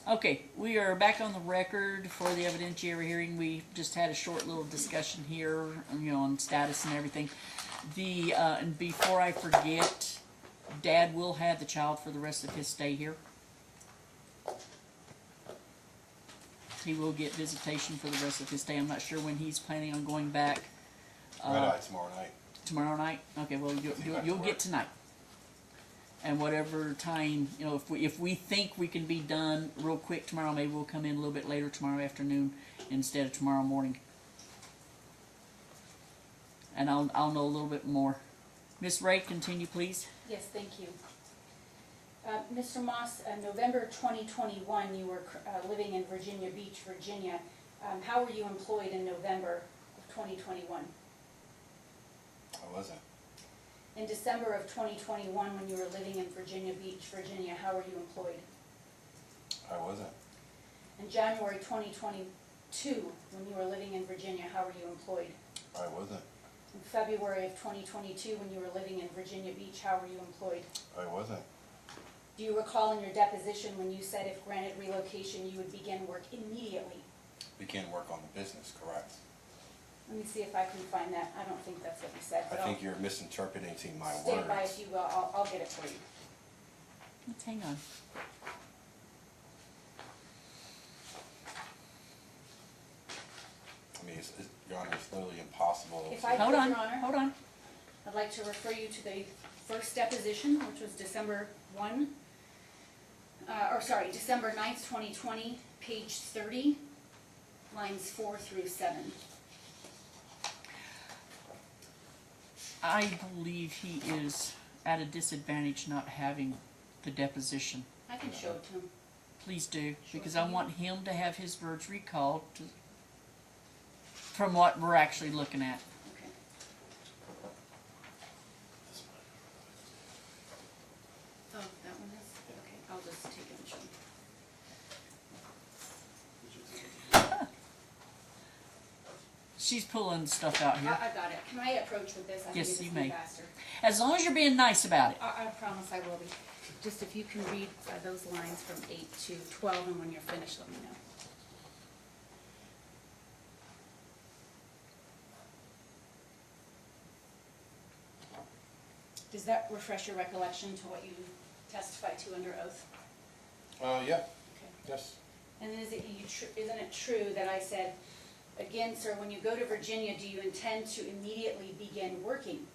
Okay, we are back on the record for the evidentiary hearing. We just had a short little discussion here, on status and everything. And before I forget, Dad will have the child for the rest of his stay here. He will get visitation for the rest of his stay. I'm not sure when he's planning on going back. Red-eye tomorrow night. Tomorrow night? Okay, well, you'll get tonight. And whatever time, if we think we can be done real quick tomorrow, maybe we'll come in a little bit later tomorrow afternoon instead of tomorrow morning. And I'll know a little bit more. Miss Ray, continue, please. Yes, thank you. Mr. Moss, November 2021, you were living in Virginia Beach, Virginia. How were you employed in November of 2021? I wasn't. In December of 2021, when you were living in Virginia Beach, Virginia, how were you employed? I wasn't. In January 2022, when you were living in Virginia, how were you employed? I wasn't. In February of 2022, when you were living in Virginia Beach, how were you employed? I wasn't. Do you recall in your deposition when you said if granted relocation, you would begin work immediately? Begin work on the business, correct. Let me see if I can find that. I don't think that's what you said. I think you're misinterpreting my Stand words. by if you will. I'll get it for you. Let's hang on. I mean, Your Honor, it's literally impossible. If I Hold could, on, Your Honor, hold on. I'd like to refer you to the first deposition, which was December 9th, 2020, page 30, lines 4 through 7. I believe he is at a disadvantage not having the deposition. I can show it to him. Please do, Sure. because I want him to have his words recalled from what we're actually looking at. Okay. Oh, that one is? Okay, I'll just take it and show him. She's pulling stuff out here. I got it. Can I approach with this? I Yes, think you it's may. faster. As long as you're being nice about it. I promise I will be. Just if you can read those lines from 8 to 12, and when you're finished, let me know. Does that refresh your recollection to what you testified to under oath? Yeah. Okay. Yes. And isn't it true that I said, again, sir, when you go to Virginia, do you intend to immediately begin working?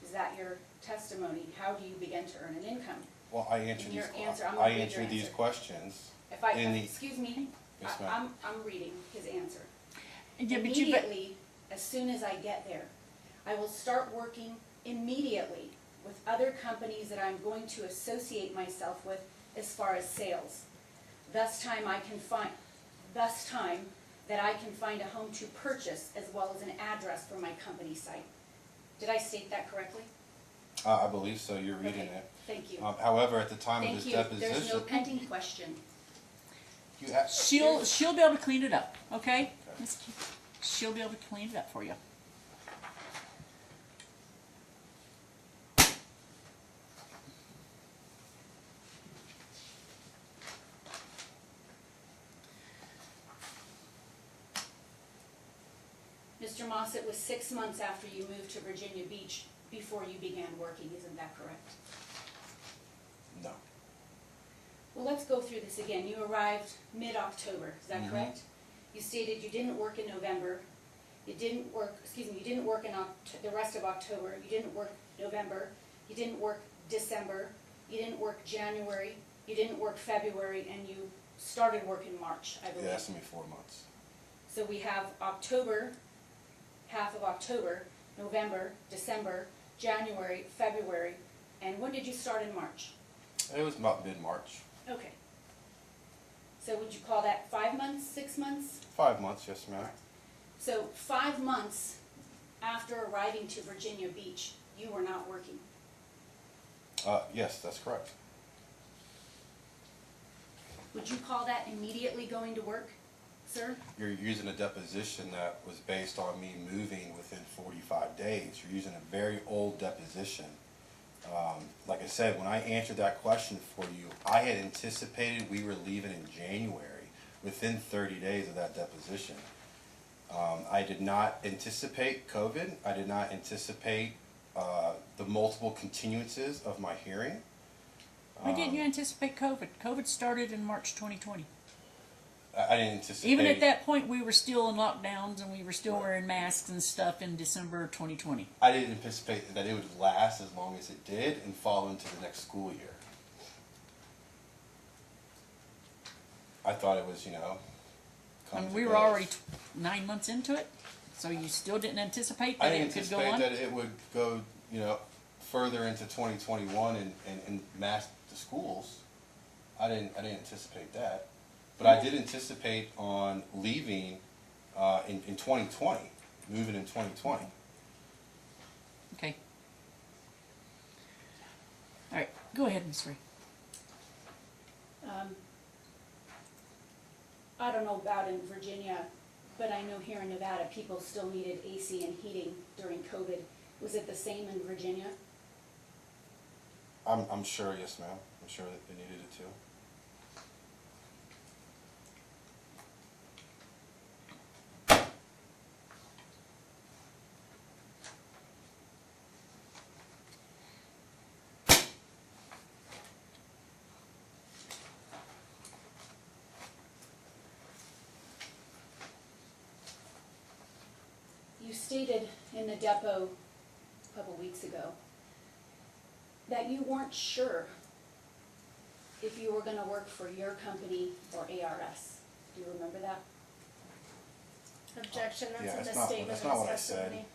Is that your testimony? How do you begin to earn an income? Well, I answered Your these. answer, I'm gonna I read your answered these answer. questions. If I, in the- excuse me, Yes, ma'am. I'm reading his answer. Yeah, but Immediately, as soon as I get there, I will start working immediately with other companies that I'm going to associate myself with as far as sales. Thus time that I can find a home to purchase as well as an address for my company site. Did I state that correctly? I believe so. You're reading Okay, it. thank you. However, at the time of Thank this you. deposition, There's no pending question. you have. she'll be able to clean it up, okay? She'll be able to clean it up for you. Mr. Moss, it was 6 months after you moved to Virginia Beach before you began working, isn't that correct? No. Well, let's go through this again. You arrived mid-October, is that correct? You stated you didn't work in November, you didn't work in the rest of October, you didn't work November, you didn't work December, you didn't work January, you didn't work February, and you started work in March, I believe. Yeah, that's gonna be 4 months. So we have October, half of October, November, December, January, February, and when did you start in March? It was about mid-March. Okay. So would you call that 5 months, 6 months? 5 months, yes, ma'am. So 5 months after arriving to Virginia Beach, you were not working. Yes, that's correct. Would you call that immediately going to work, sir? You're using a deposition that was based on me moving within 45 days. You're using a very old deposition Like I said, when I answered that question for you, I had anticipated we were leaving in January, within 30 days of that deposition. I did not anticipate COVID. I did not anticipate the multiple continuances of my hearing. Why didn't you anticipate COVID? COVID started in March 2020. I didn't anticipate. Even at that point, we were still in lockdowns and we were still wearing masks and stuff in December 2020. I didn't anticipate that it would last as long as it did and fall into the next school year. I thought it was, I mean, we were already 9 months into it, so you still didn't anticipate that I didn't it could go anticipate on? that it would go, further into 2021 and mask the schools. I didn't anticipate that. But I did anticipate on leaving in 2020, moving in 2020. Okay. All right, go ahead, Ms. Ray. I don't know about in Virginia, but I know here in Nevada, people still needed AC and heating during COVID. Was it the same in Virginia? I'm sure, yes, ma'am. I'm sure that they needed it too. You stated in the depot a couple weeks ago that you weren't sure if you were going to work for your company or ARS. Do you remember that? Objection, Yeah, that's a that's not- misstatement that's of not what I his said. testimony.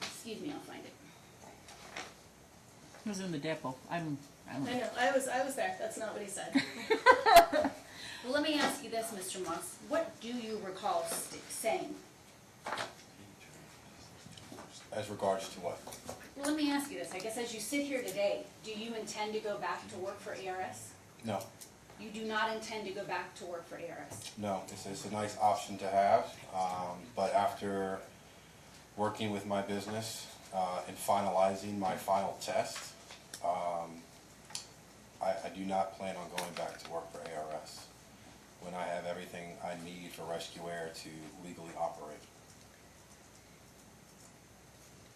Excuse me, I'll find it. It was in the depot. I don't I know. know, I was there, that's not what he said. Well, let me ask you this, Mr. Moss. What do you recall saying? As regards to what? Well, let me ask you this. I guess as you sit here today, do you intend to go back to work for ARS? No, You do not intend to go back to work for ARS? no. It's a nice option to have, but after working with my business and finalizing my final test, I do not plan on going back to work for ARS when I have everything I need for Rescue Air to legally operate.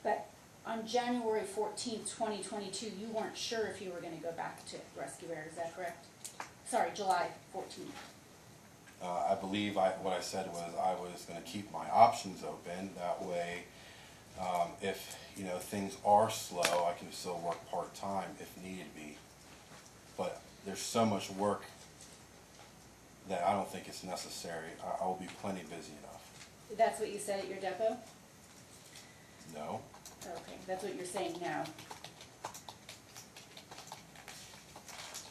But on January 14th, 2022, you weren't sure if you were going to go back to Rescue Air, is that correct? Sorry, July 14th. I believe what I said was I was going to keep my options open. That way, if things are slow, I can still work part-time if needed be. But there's so much work that I don't think it's necessary. I will be plenty busy enough. That's what you said at your depot? No? Okay, that's what you're saying now.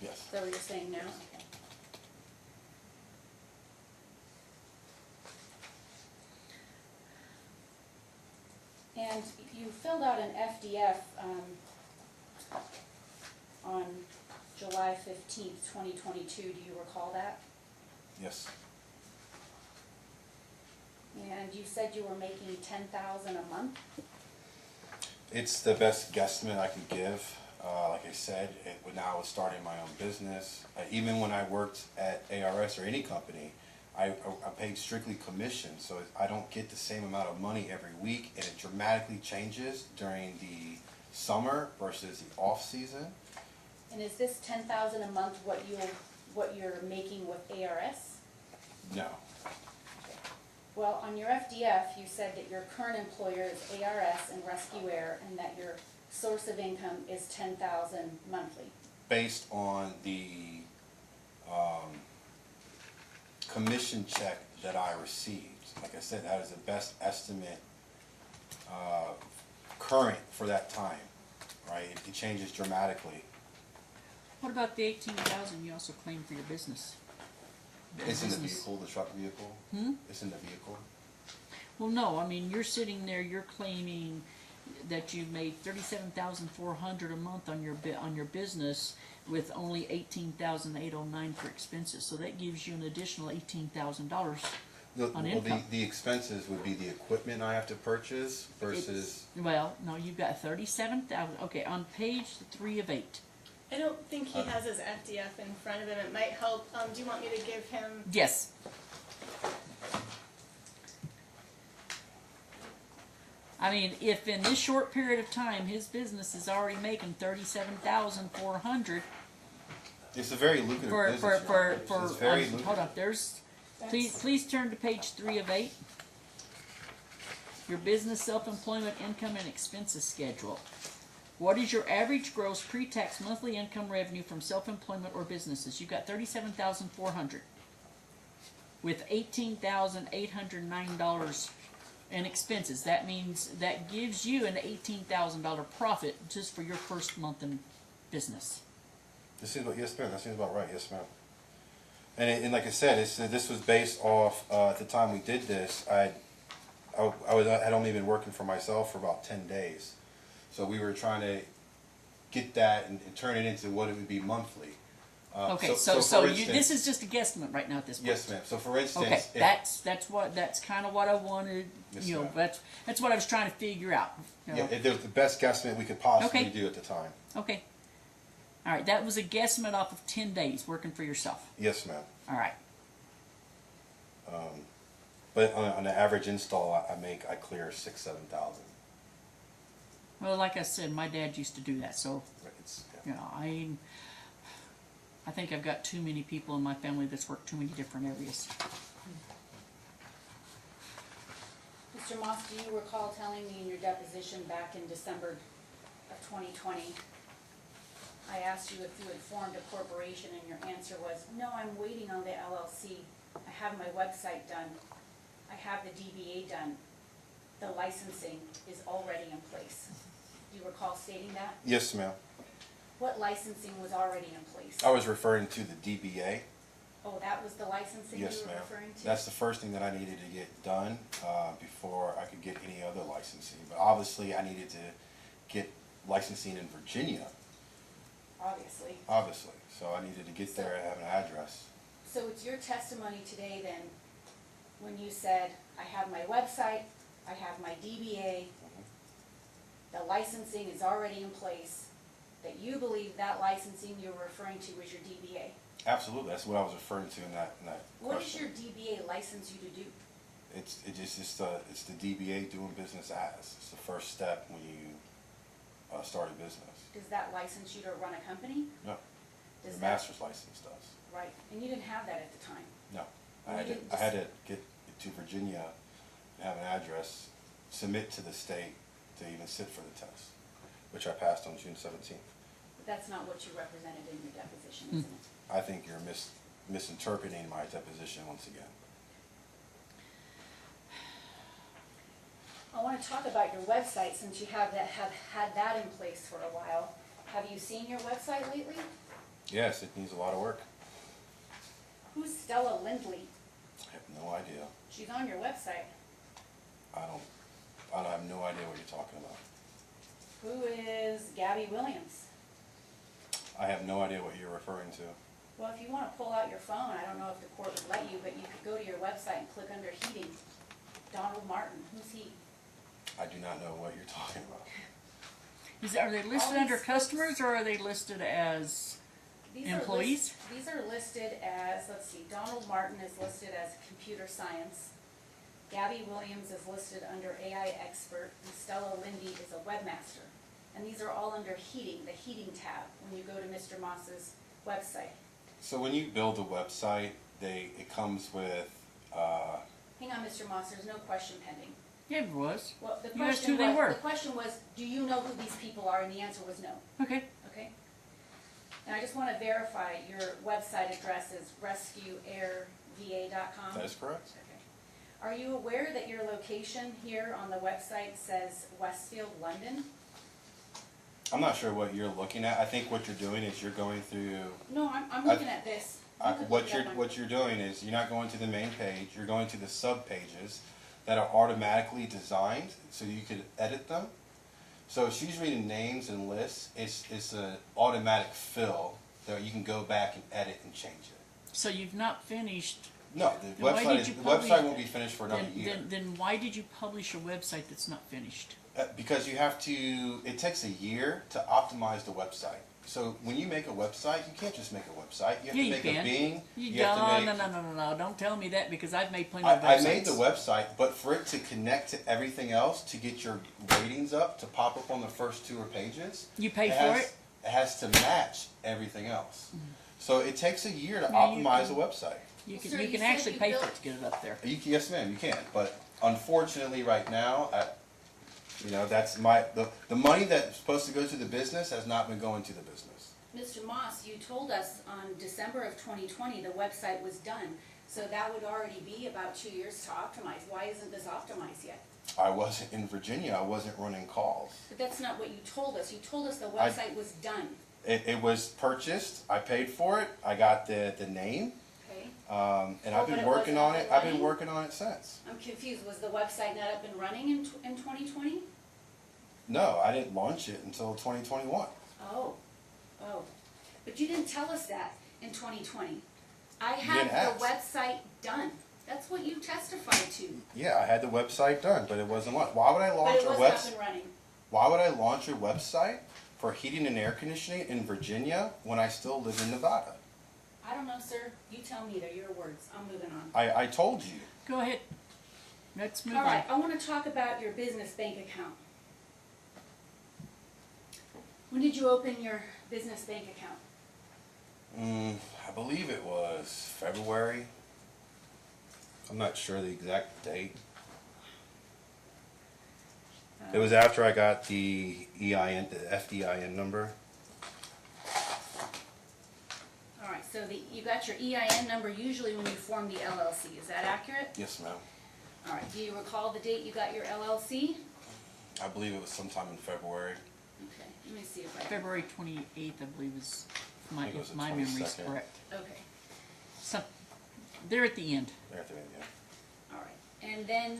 Yes. Is that what you're saying now? Okay. And you filled out an FDF on July 15th, 2022. Do you recall that? Yes. And you said you were making $10,000 a month? It's the best guesstimate I can give. Like I said, when I was starting my own business, even when I worked at ARS or any company, I paid strictly commission, so I don't get the same amount of money every week, and it dramatically changes during the summer versus the off season. And is this $10,000 a month what you're making with ARS? No. Well, on your FDF, you said that your current employer is ARS and Rescue Air, and that your source of income is $10,000 monthly. Based on the commission check that I received. Like I said, that is the best estimate current for that time, right? It changes dramatically. What about the $18,000 you also claimed for your business? It's in the Business. vehicle, the truck vehicle. Hmm? It's in the vehicle. Well, no. I mean, you're sitting there. You're claiming that you've made $37,400 a month on your business, with only $18,809 for expenses. So that gives you an additional $18,000 on income. The expenses would be the equipment I have to purchase versus, Well, no, you've got 37,000, okay, on page 3 of 8. I don't think he has his FDF in front of him. It might help. Do you want me to give him? Yes. I mean, if in this short period of time, his business is already making 37,400 it's a very lucrative business. It's very lucrative. hold on, please turn to page 3 of 8. Your business self-employment income and expenses schedule. What is your average gross pre-tax monthly income revenue from self-employment or businesses? You've got 37,400 with $18,809 in expenses. That means that gives you an $18,000 profit just for your first month in business. Yes, ma'am. That seems about right. Yes, ma'am. And like I said, this was based off at the time we did this. I had only been working for myself for about 10 days, so we were trying to get that and turn it into what it would be monthly. Okay, so this is just a guesstimate right now at this point. Yes, ma'am. So for instance, okay, that's kind of what I wanted. Yes, you know, ma'am. that's what I was trying to figure out. You know. Yeah, it was the best guesstimate we could possibly Okay. do at the time. Okay. All right, that was a guesstimate off of 10 days working for yourself. Yes, ma'am. All right. But on the average install, I clear 6,000-7,000. Well, like I said, my dad used to do that, so It's, you know, I think I've got too many people in my family that's worked too many different areas. Mr. Moss, do you recall telling me in your deposition back in December of 2020, I asked you if you had formed a corporation and your answer was, no, I'm waiting on the LLC. I have my website done. I have the DBA done. The licensing is already in place. Do you recall stating that? yes, ma'am. What licensing was already in place? I was referring to the DBA. Oh, that was the licensing you Yes, were ma'am. referring to? That's the first thing that I needed to get done before I could get any other licensing. But obviously, I needed to get licensing in Virginia, Obviously. obviously. So I needed to get there and have an address. So it's your testimony today then, when you said, I have my website, I have my DBA, the licensing is already in place, that you believe that licensing you're referring to was your DBA? Absolutely, that's what I was referring to in that What does question. your DBA license you to do? It's the DBA doing business as. It's the first step when you start a business. Does that license you to run a company? No, Does the that- master's license does. Right, and you didn't have that at the time. No, Well, you didn't I had to get to Virginia, have an address, submit to the state to even sit for the test, which I passed on June 17th. But that's not what you represented in your deposition, isn't it? I think you're misinterpreting my deposition once again. I want to talk about your website since you have had that in place for a while. Have you seen your website lately? Yes, it needs a lot of work. Who's Stella Lindley? I have no idea. She's on your website. I have no idea what you're talking about. Who is Gabby Williams? I have no idea what you're referring to. Well, if you want to pull out your phone, I don't know if the court would let you, but you could go to your website and click under heating. Donald Martin, who's he? I do not know what you're talking about. Are they listed under customers or are they listed as These employees? These are listed as, let's see, Donald Martin is listed as computer science. Gabby Williams is listed under AI expert, and Stella Lindy is a webmaster. And these are all under heating, the heating tab, when you go to Mr. Moss's website. So when you build a website, it comes with, Hang on, Mr. Moss, there's no question pending. Yeah, it was. Well, the You asked question who they were. was, the question was, do you know who these people are? And the answer was no, Okay. okay? And I just want to verify your website address is rescueairva.com? that is correct. Okay. Are you aware that your location here on the website says Westfield, London? I'm not sure what you're looking at. I think what you're doing is you're going through, No, I'm looking at this. You could look it up on- what you're doing is you're not going to the main page, you're going to the sub pages that are automatically designed so you could edit them. So if she's reading names and lists, it's an automatic fill that you can go back and edit and change it. So you've not finished No, the Then why did website, you the publish- website won't be finished for another Then, year. then why did you publish a website that's not finished? Because you have to, it takes a year to optimize the website. So when you make a website, you can't just make a website. You have Yeah, to you make can. a Bing. You have to no, make. no, don't tell me that because I've made plenty of websites. I made the website, but for it to connect to everything else, to get your ratings up, to pop up on the first 2 pages. You pay for has, it? It has to match everything else. So it takes a year to Yeah, you optimize can- a website. You can, Sir, you you can said actually you pay for built- it to get it up there. Yes, ma'am, you can. But unfortunately, right now, that's the money that's supposed to go to the business has not been going to the business. Mr. Moss, you told us on December of 2020 the website was done, so that would already be about 2 years to optimize. Why isn't this optimized yet? I wasn't in Virginia. I wasn't running calls. But that's not what you told us. You told us the website was done, It was purchased. I paid for it. I got the name, okay? and Oh, I've but been it working wasn't on up it. and I've been running? working on it since. I'm confused. Was the website not up and running in 2020? No, I didn't launch it until 2021. Oh. But you didn't tell us that in 2020. I didn't had ask. the website done. That's what you testified to. Yeah, I had the website done, but it wasn't launched. Why would I But launch it a wasn't up website? and running. Why would I launch a website for heating and air conditioning in Virginia when I still live in Nevada? I don't know, sir. You tell me. They're your words. I'm moving on. I told you. Go ahead. Let's move All on. right, I want to talk about your business bank account. When did you open your business bank account? I believe it was February. I'm not sure the exact date. It was after I got the EIN, the FDIN number. All right, so you got your EIN number usually when you form the LLC. Is that accurate? Yes, ma'am. All right, do you recall the date you got your LLC? I believe it was sometime in February. Okay, let me see if I can. February 28th, I believe, is I think it was if the my memory's 22nd. correct. Okay, Some, they're at the end. There at the end, yeah. all right. And then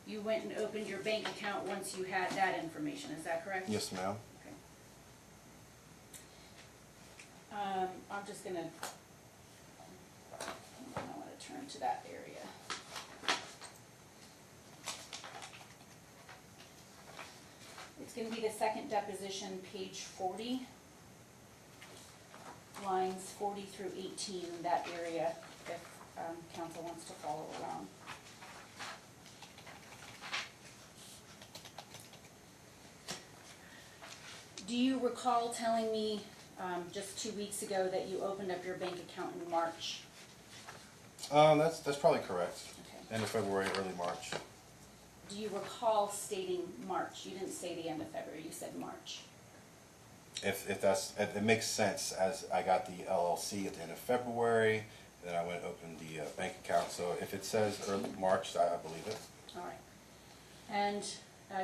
you went and opened your bank account once you had that information. Is that correct? Yes, ma'am. Okay. I'm just gonna, I want to turn to that area. It's gonna be the second deposition, page 40, lines 40 through 18 in that area, if council wants to follow along. Do you recall telling me just 2 weeks ago that you opened up your bank account in March? That's probably correct. Okay. End of February, early March. Do you recall stating March? You didn't say the end of February, you said March. If it makes sense, as I got the LLC at the end of February, then I went and opened the bank account. So if it says early March, I believe it. All right. And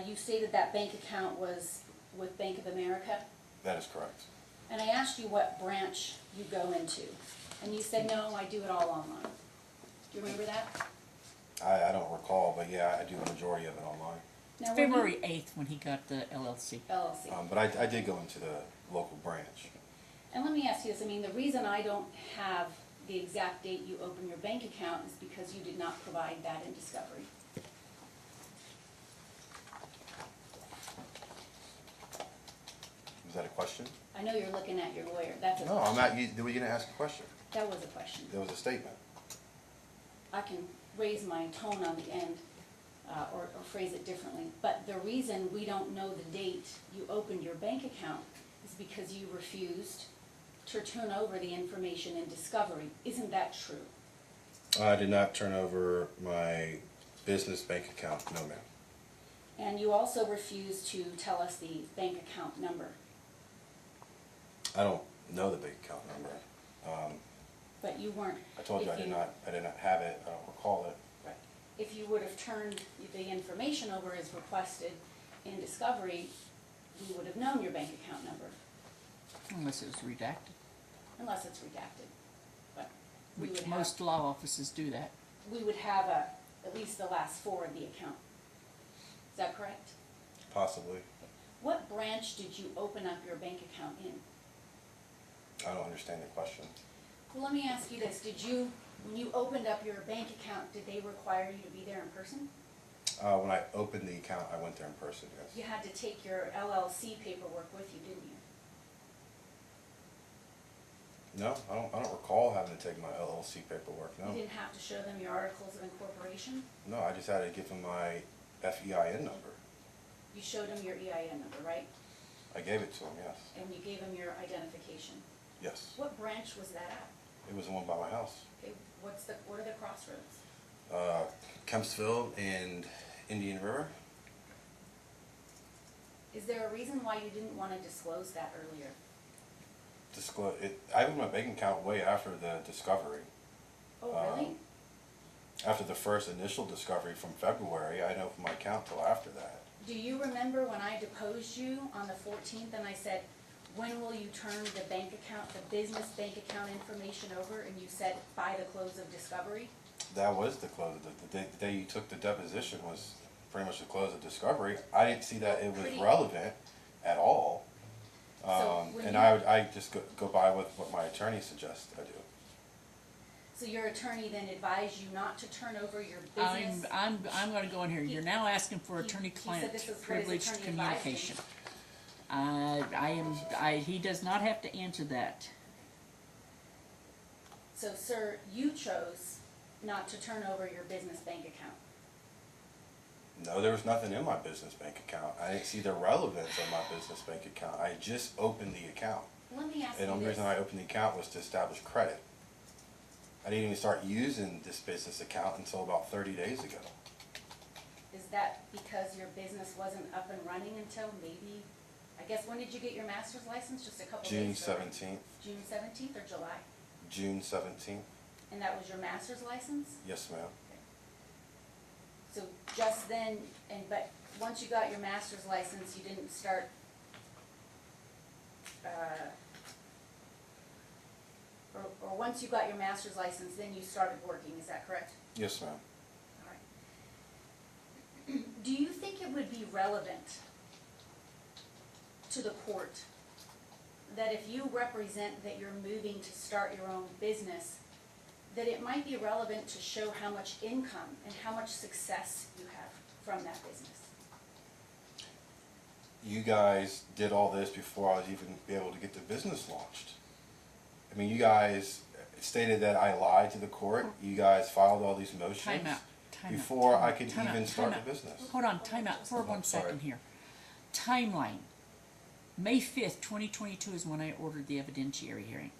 you stated that bank account was with Bank of America? That is correct. And I asked you what branch you go into, and you said, no, I do it all online. Do you remember that? I don't recall, but yeah, I do the majority of it online. Now, when you- February 8th when he got the LLC. LLC. But I did go into the local branch. And let me ask you this, I mean, the reason I don't have the exact date you opened your bank account is because you did not provide that in discovery. Was that a question? I know you're looking at your lawyer, that's a No, question. I'm not. You didn't ask a question. That was a question. There was a statement. I can raise my tone on the end, or phrase it differently. But the reason we don't know the date you opened your bank account is because you refused to turn over the information in discovery. Isn't that true? I did not turn over my business bank account. No, ma'am. And you also refused to tell us the bank account number. I don't know the bank account number. But you weren't. I told you if I did not have it. I don't recall it. Right. If you would have turned the information over as requested in discovery, we would have known your bank account number, Unless it was redacted. unless it's redacted. But we would Which have, most law offices do that. we would have at least the last four of the account. Is that correct? Possibly. What branch did you open up your bank account in? I don't understand the question. Well, let me ask you this, when you opened up your bank account, did they require you to be there in person? When I opened the account, I went there in person, You yes. had to take your LLC paperwork with you, didn't you? No, I don't recall having to take my LLC paperwork, no. You didn't have to show them your articles of incorporation? No, I just had to give them my FEIN number. You showed them your EIN number, right? I gave it to them, yes. And you gave them your identification. Yes. What branch was that at? It was the one by my house. Okay, what are the crossroads? Kempsville and Indian River. Is there a reason why you didn't want to disclose that earlier? I opened my bank account way after the discovery. Oh, really? After the first initial discovery from February, I didn't open my account till after that. Do you remember when I deposed you on the 14th and I said, when will you turn the bank account, the business bank account information over? And you said, by the close of discovery? That was the close. The day you took the deposition was pretty much the close of discovery. I didn't see that it was relevant at all. And I just go by with what my attorney suggests I do. So your attorney then advised you not to turn over your business? I'm gonna go in here. You're now asking for he attorney-client said this is what his privileged attorney advised communication. him. He does not have to answer that. So, sir, you chose not to turn over your business bank account. No, there was nothing in my business bank account. I didn't see the relevance of my business bank account. I just opened the account. Let me ask And the you only this. reason I opened the account was to establish credit. I didn't even start using this business account until about 30 days ago. Is that because your business wasn't up and running until maybe, I guess, when did you get your master's license? Just a couple June days ago? 17th. June 17th or July? June 17th. And that was your master's license? Yes, ma'am. So just then, but once you got your master's license, you didn't start, or once you got your master's license, then you started working, is that correct? Yes, ma'am. All right. Do you think it would be relevant to the court that if you represent that you're moving to start your own business, that it might be relevant to show how much income and how much success you have from that business? You guys did all this before I was even able to get the business launched. I mean, you guys stated that I lied to the court. You guys filed all these motions Time out. before I could even Time start out. the business. Hold on, time out for one Sorry. second here. Timeline. May 5th, 2022 is when I ordered the evidentiary hearing.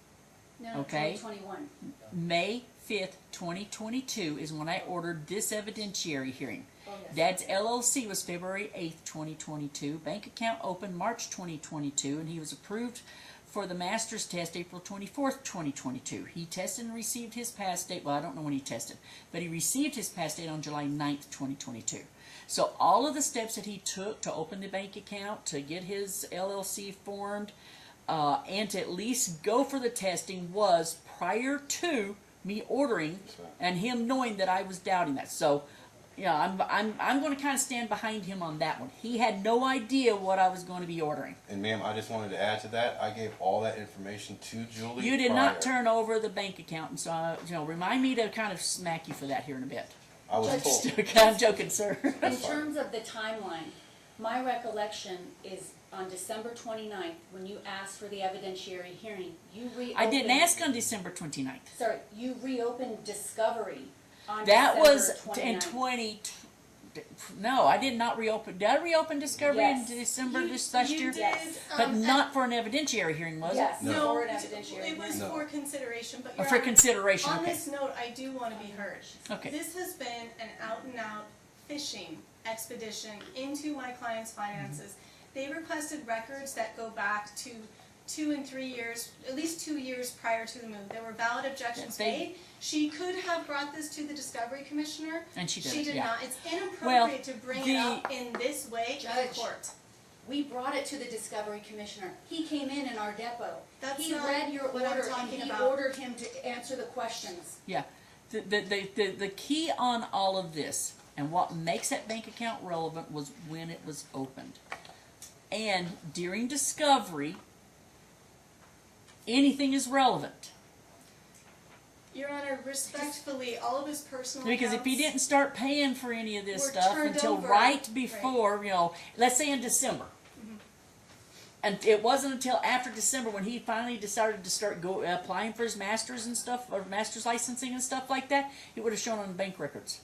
No, Okay. 2021. May 5th, 2022 is when I ordered this evidentiary hearing. Oh, yes. Dad's LLC was February 8th, 2022. Bank account opened March 2022, and he was approved for the master's test April 24th, 2022. He tested and received his pass date. Well, I don't know when he tested, but he received his pass date on July 9th, 2022. So all of the steps that he took to open the bank account, to get his LLC formed, and to at least go for the testing was prior to me ordering and him knowing that I was doubting that. So, yeah, I'm going to kind of stand behind him on that one. He had no idea what I was going to be ordering. And ma'am, I just wanted to add to that. I gave all that information to Julie. You did prior. not turn over the bank account, and so remind me to kind of smack you for that here in a bit. I was Judge- told. I'm joking, sir. In That's fine. terms of the timeline, my recollection is on December 29th, when you asked for the evidentiary hearing, you reopened. I didn't ask on December 29th. Sorry, you reopened discovery on That December was 29th. in 20. No, I did not reopen. Did I reopen Discovery Yes. in December You- this last you year? did, Yes. But not for an evidentiary hearing, was Yes, it? No. for an evidentiary It was hearing. No. for consideration, but Oh, Your for Honor, consideration, on okay. this note, I do want to be heard. Okay. This has been an out-and-out fishing expedition into my client's finances. They requested records that go back to 2 and 3 years, at least 2 years prior to the move. There were valid objections They- made. She could have brought this to the Discovery Commissioner. And she did, She did yeah. not. It's Well, inappropriate to bring the- it up in this way to the Judge. court. We brought it to the Discovery Commissioner. He came in our depot. That's He not read your what I'm order and talking he about. ordered him to answer the questions. Yeah. The key on all of this and what makes that bank account relevant was when it was opened. And during discovery, anything is relevant. Your Honor, respectfully, all of his personal Because if he accounts didn't start paying for any of this were stuff turned until over. right before, you know, let's say in December. And it wasn't until after December when he finally decided to start applying for his master's and stuff, or master's licensing and stuff like that, it would have shown on the bank records.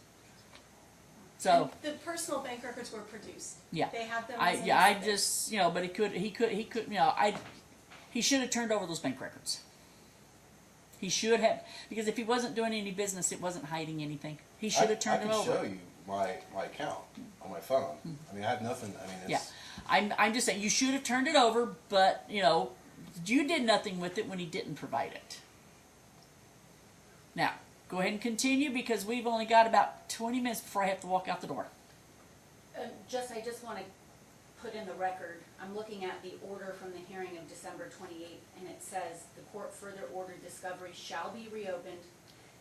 So, And the personal bank records were produced. yeah. They have them I as an yeah, I exhibit. just, you know, but he could, you know, he should have turned over those bank records. He should have, because if he wasn't doing any business, it wasn't hiding anything. He should have turned them over. I can show you my account on my phone. I mean, I have nothing, I mean, it's. Yeah, I'm just saying, you should have turned it over, but, you know, you did nothing with it when he didn't provide it. Now, go ahead and continue, because we've only got about 20 minutes before I have to walk out the door. I just want to put in the record, I'm looking at the order from the hearing of December 28th, and it says, the court further ordered discovery shall be reopened,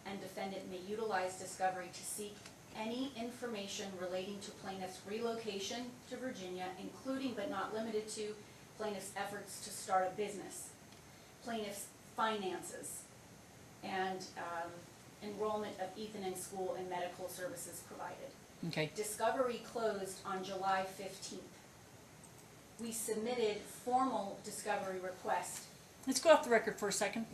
and defendant may utilize discovery to seek any information relating to plaintiff's relocation to Virginia, including but not limited to plaintiff's efforts to start a business, plaintiff's finances, and enrollment of Ethan in school and medical services provided. Okay, Discovery closed on July 15th. We submitted formal discovery request. let's go off the record for a second.